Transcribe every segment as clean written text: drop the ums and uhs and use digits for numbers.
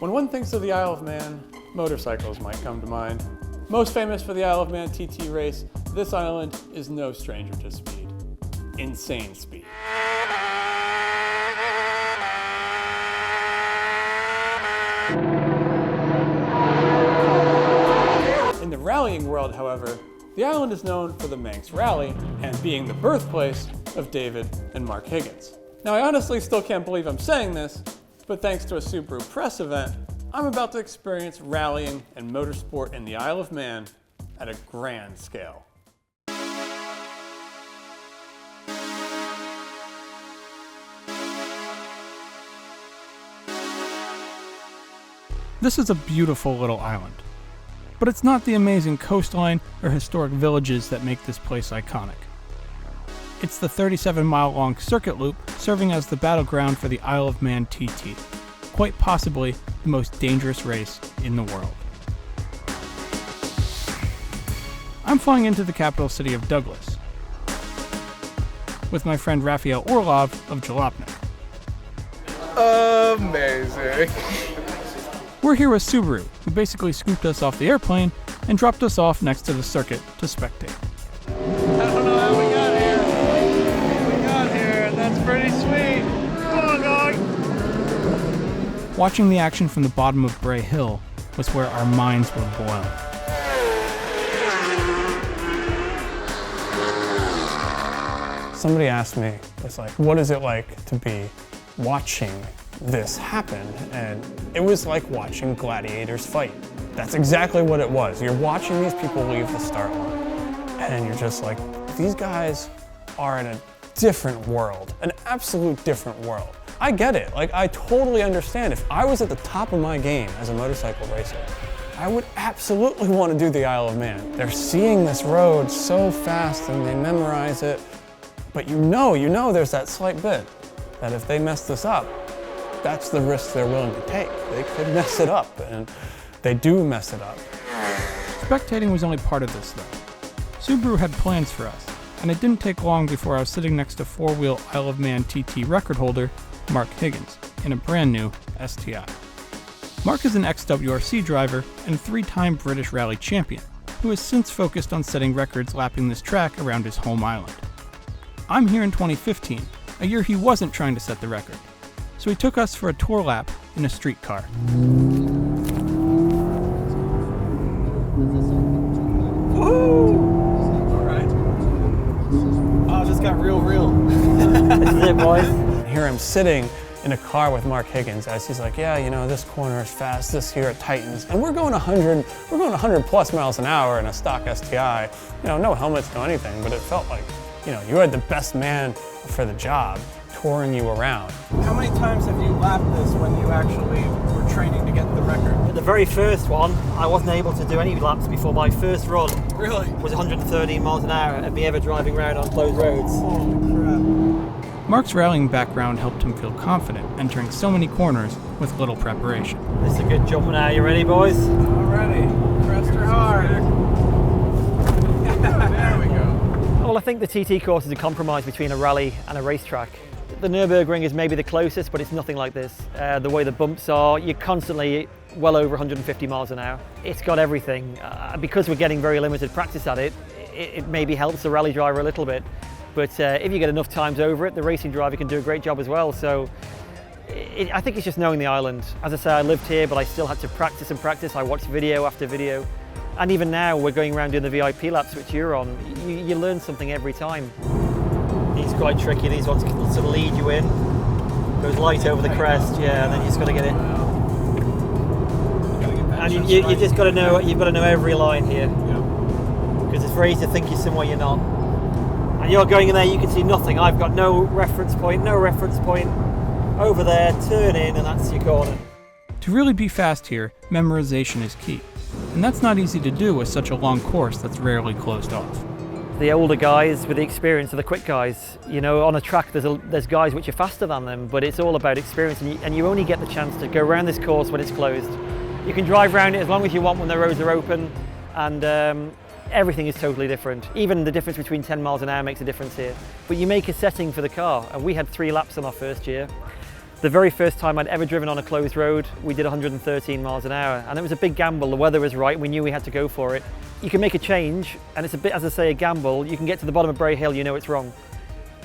When one thinks of the Isle of Man, motorcycles might come to mind. Most famous for the Isle of Man TT race, this island is no stranger to speed. Insane speed. In the rallying world, however, the island is known for the Manx Rally and being the birthplace of David and Mark Higgins. Now, I honestly still can't believe I'm saying this, but thanks to a Subaru press event, I'm about to experience rallying and motorsport in the Isle of Man at a grand scale. This is a beautiful little island, but it's not the amazing coastline or historic villages that make this place iconic. It's the 37-mile-long circuit loop serving as the battleground for the Isle of Man TT, quite possibly the most dangerous race in the world. I'm flying into the capital city of Douglas with my friend Raphael Orlov of Jalopnik. Amazing. We're here with Subaru, who basically scooped us off the airplane and dropped us off next to the circuit to spectate. I don't know how we got here. We got here, and that's pretty sweet. Come on, dog. Watching the action from the bottom of Bray Hill was where our minds were boiling. Somebody asked me, it's like, what is it like to be watching this happen? And it was like watching gladiators fight. That's exactly what it was. You're watching these people leave the start line, and you're just like, these guys are in a different world, an absolute different world. I get it, like I totally understand. If I was at the top of my game as a motorcycle racer, I would absolutely want to do the Isle of Man. They're seeing this road so fast and they memorize it, but you know there's that slight bit that if they mess this up, that's the risk they're willing to take. They could mess it up, and they do mess it up. Spectating was only part of this though. Subaru had plans for us, and it didn't take long before I was sitting next to four-wheel Isle of Man TT record holder Mark Higgins in a brand new STI. Mark is an ex-WRC driver and a three-time British rally champion who has since focused on setting records lapping this track around his home island. I'm here in 2015, a year he wasn't trying to set the record, so he took us for a tour lap in a streetcar. Got real. This is it, boys. Here I'm sitting in a car with Mark Higgins as he's like, yeah, you know, this corner is fast, this here it tightens. And we're going 100 plus miles an hour in a stock STI. You know, no helmets, no anything, but it felt like, you know, you had the best man for the job touring you around. How many times have you lapped this when you actually were training to get the record? The very first one, I wasn't able to do any laps before my first run. Really? Was 113 miles an hour and me ever driving around on closed roads. Holy crap. Mark's rallying background helped him feel confident entering so many corners with little preparation. This is a good jump now. You ready, boys? Already. Pressed her hard. There we go. Well, I think the TT course is a compromise between a rally and a racetrack. The Nürburgring is maybe the closest, but it's nothing like this. The way the bumps are, you're constantly well over 150 miles an hour. It's got everything. Because we're getting very limited practice at it, it maybe helps the rally driver a little bit. But if you get enough times over it, the racing driver can do a great job as well. So I think it's just knowing the island. As I say, I lived here, but I still had to practice and practice. I watched video after video. And even now, we're going around doing the VIP laps, which you're on. You learn something every time. These are quite tricky. These ones can sort of lead you in. Goes light over the crest, yeah, and then you just got to get it. And you just got to know. You've got to know every line here, because it's very easy to think you're somewhere you're not. And you're going in there, you can see nothing. I've got no reference point. Over there, turn in, and that's your corner. To really be fast here, memorization is key, and that's not easy to do with such a long course that's rarely closed off. The older guys with the experience are the quick guys. You know, on a track there's guys which are faster than them, but it's all about experience, and you only get the chance to go around this course when it's closed. You can drive around it as long as you want when the roads are open, and everything is totally different. Even the difference between 10 miles an hour makes a difference here. But you make a setting for the car, and we had 3 laps on our first year. The very first time I'd ever driven on a closed road, we did 113 miles an hour, and it was a big gamble. The weather was right, and we knew we had to go for it. You can make a change, and it's a bit, as I say, a gamble. You can get to the bottom of Bray Hill, you know it's wrong.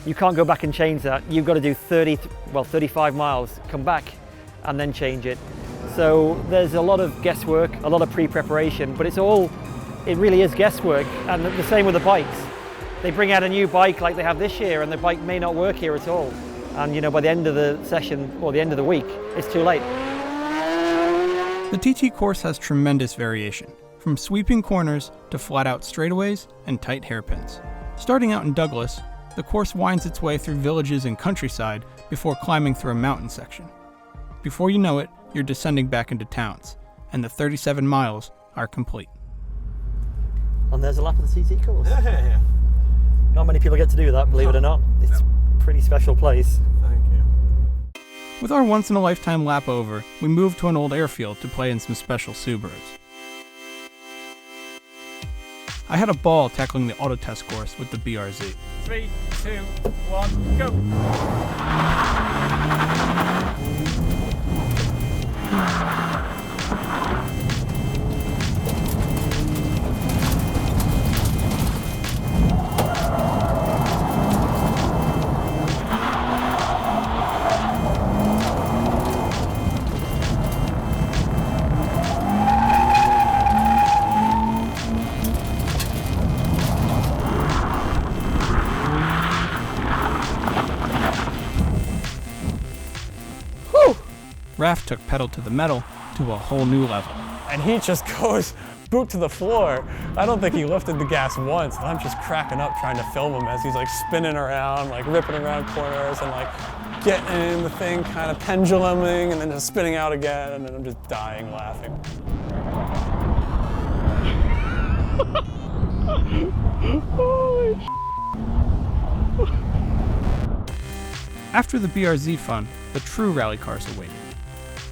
You can't go back and change that. You've got to do 35 miles, come back, and then change it. So there's a lot of guesswork, a lot of pre-preparation, but it really is guesswork. And the same with the bikes. They bring out a new bike like they have this year, and the bike may not work here at all. And you know, by the end of the session, or the end of the week, it's too late. The TT course has tremendous variation, from sweeping corners to flat-out straightaways and tight hairpins. Starting out in Douglas, the course winds its way through villages and countryside before climbing through a mountain section. Before you know it, you're descending back into towns, and the 37 miles are complete. And there's a lap of the TT course. Yeah. Not many people get to do that, believe it or not. It's a pretty special place. Thank you. With our once-in-a-lifetime lap over, we moved to an old airfield to play in some special Subarus. I had a ball tackling the auto test course with the BRZ. 3, 2, 1, go! Raph took pedal to the metal to a whole new level. And he just goes boot to the floor. I don't think he lifted the gas once, and I'm just cracking up trying to film him as he's like spinning around, like ripping around corners and like getting in the thing, kind of penduluming and then just spinning out again, and then I'm just dying laughing. Holy After the BRZ fun, the true rally cars awaited.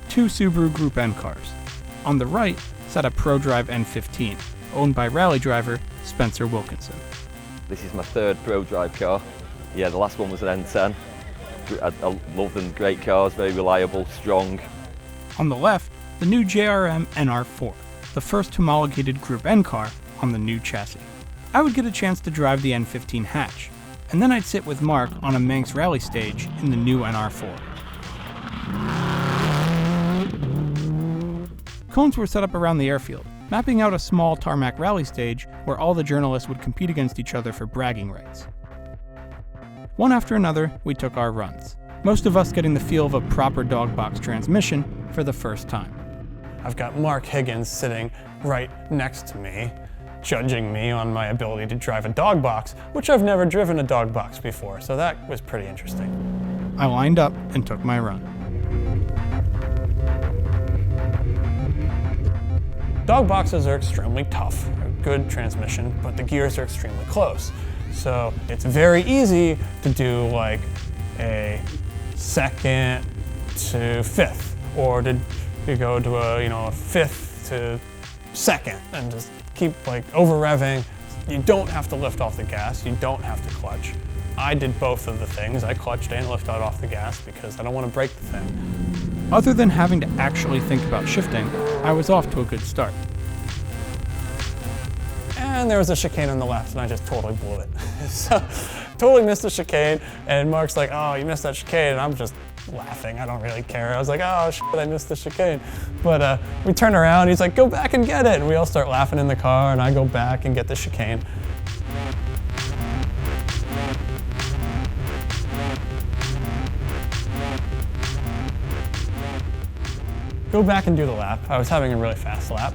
2 Subaru Group N cars. On the right sat a ProDrive N15, owned by rally driver Spencer Wilkinson. This is my third ProDrive car. Yeah, the last one was an N10. I love them, great cars, very reliable, strong. On the left, the new JMR NR4, the first homologated Group N car on the new chassis. I would get a chance to drive the N15 hatch, and then I'd sit with Mark on a Manx rally stage in the new NR4. Cones were set up around the airfield, mapping out a small tarmac rally stage where all the journalists would compete against each other for bragging rights. One after another, we took our runs, most of us getting the feel of a proper dog box transmission for the first time. I've got Mark Higgins sitting right next to me, judging me on my ability to drive a dog box, which I've never driven a dog box before, so that was pretty interesting. I lined up and took my run. Dog boxes are extremely tough, a good transmission, but the gears are extremely close. So it's very easy to do like a second to fifth, or to go to a fifth to second and just keep like over revving. You don't have to lift off the gas, you don't have to clutch. I did both of the things. I clutched and lifted off the gas because I don't want to break the thing. Other than having to actually think about shifting, I was off to a good start. And there was a chicane on the left, and I just totally blew it. So, totally missed the chicane, and Mark's like, oh, you missed that chicane, and I'm just laughing. I don't really care. I was like, oh, shit, I missed the chicane. But we turn around, he's like, go back and get it. And we all start laughing in the car, and I go back and get the chicane. Go back and do the lap. I was having a really fast lap.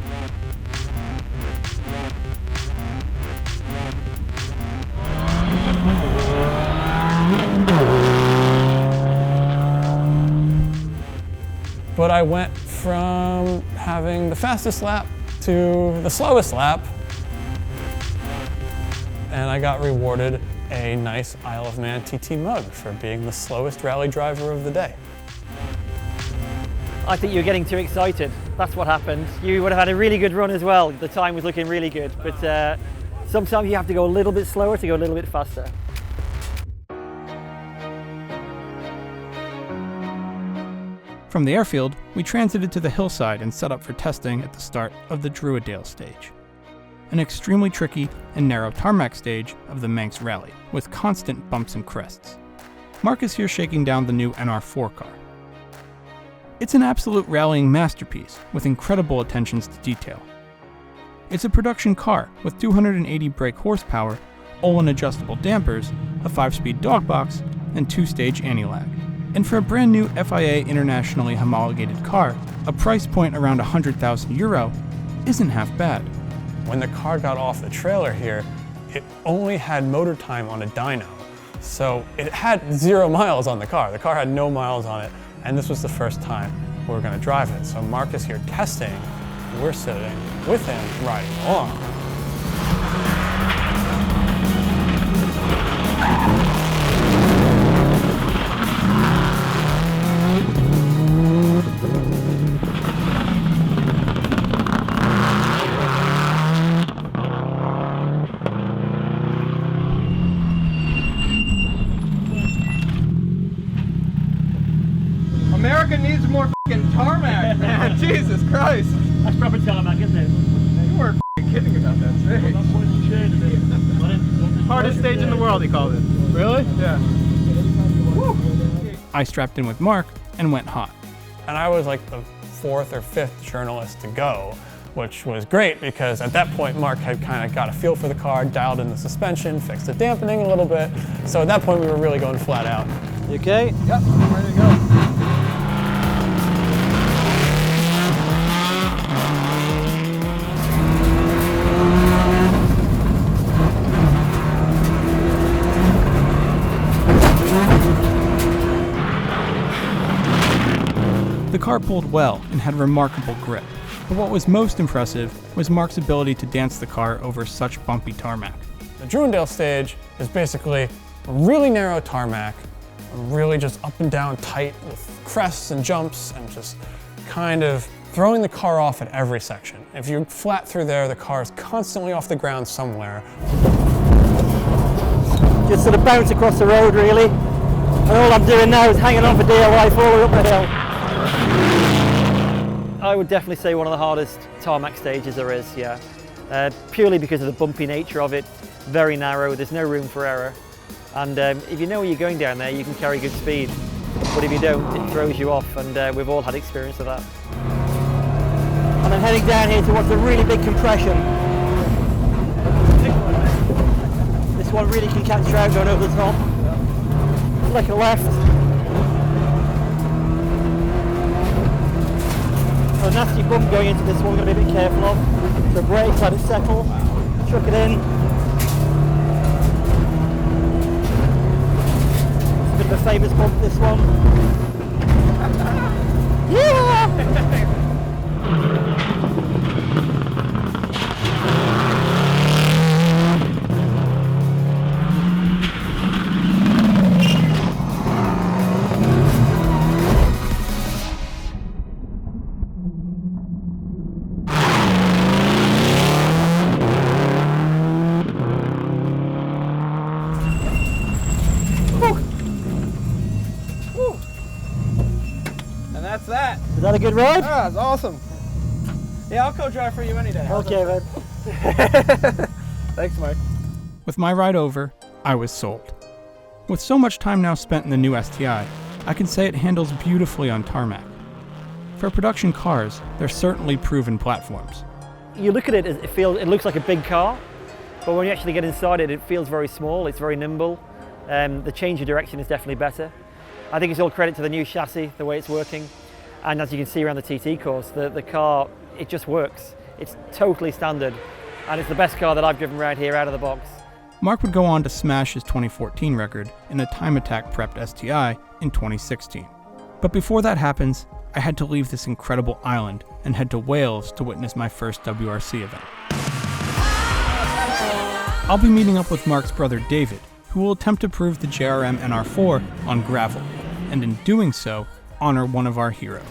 But I went from having the fastest lap to the slowest lap, and I got rewarded a nice Isle of Man TT mug for being the slowest rally driver of the day. I think you were getting too excited. That's what happened. You would have had a really good run as well. The time was looking really good, but sometimes you have to go a little bit slower to go a little bit faster. From the airfield, we transited to the hillside and set up for testing at the start of the Druiddale stage, an extremely tricky and narrow tarmac stage of the Manx Rally, with constant bumps and crests. Mark is here shaking down the new NR4 car. It's an absolute rallying masterpiece with incredible attentions to detail. It's a production car with 280 brake horsepower, Olin adjustable dampers, a 5-speed dog box, and 2-stage anti-lag. And for a brand new FIA internationally homologated car, a price point around €100,000 isn't half bad. When the car got off the trailer here, it only had motor time on a dyno. So it had 0 miles on the car. The car had no miles on it, and this was the first time we were going to drive it. So Mark is here testing, we're sitting with him riding along. America needs more f***ing tarmac, man. Jesus Christ. That's proper tarmac, isn't it? You weren't f***ing kidding about that stage. Hardest stage in the world, he called it. Really? Yeah. Woo. I strapped in with Mark and went hot. And I was like the 4th or 5th journalist to go, which was great because at that point Mark had kind of got a feel for the car, dialed in the suspension, fixed the dampening a little bit. So at that point we were really going flat out. You okay? Yep, I'm ready to go. The car pulled well and had remarkable grip, but what was most impressive was Mark's ability to dance the car over such bumpy tarmac. The Druiddale stage is basically a really narrow tarmac, really just up and down tight with crests and jumps and just kind of throwing the car off at every section. If you're flat through there, the car is constantly off the ground somewhere. Just sort of bounce across the road really, and all I'm doing now is hanging on for dear life all the way up the hill. I would definitely say one of the hardest tarmac stages there is, yeah. Purely because of the bumpy nature of it, very narrow, there's no room for error. And if you know where you're going down there, you can carry good speed. But if you don't, it throws you off, and we've all had experience of that. And I'm heading down here towards a really big compression. This one really can catch you out going over the top. Flick a left. A nasty bump going into this one, I'm going to be a bit careful of. So brake, let it settle, chuck it in. It's a bit of a famous bump, this one. Yeah! And that's that. Is that a good ride? Ah, it's awesome. Yeah, I'll co-drive for you any day. Okay, man. Thanks, Mike. With my ride over, I was sold. With so much time now spent in the new STI, I can say it handles beautifully on tarmac. For production cars, they're certainly proven platforms. You look at it, it looks like a big car, but when you actually get inside it, it feels very small, it's very nimble. The change of direction is definitely better. I think it's all credit to the new chassis, the way it's working. And as you can see around the TT course, the car, it just works. It's totally standard, and it's the best car that I've driven around here out of the box. Mark would go on to smash his 2014 record in a time attack prepped STI in 2016. But before that happens, I had to leave this incredible island and head to Wales to witness my first WRC event. I'll be meeting up with Mark's brother David, who will attempt to prove the JMR NR4 on gravel, and in doing so, honor one of our heroes.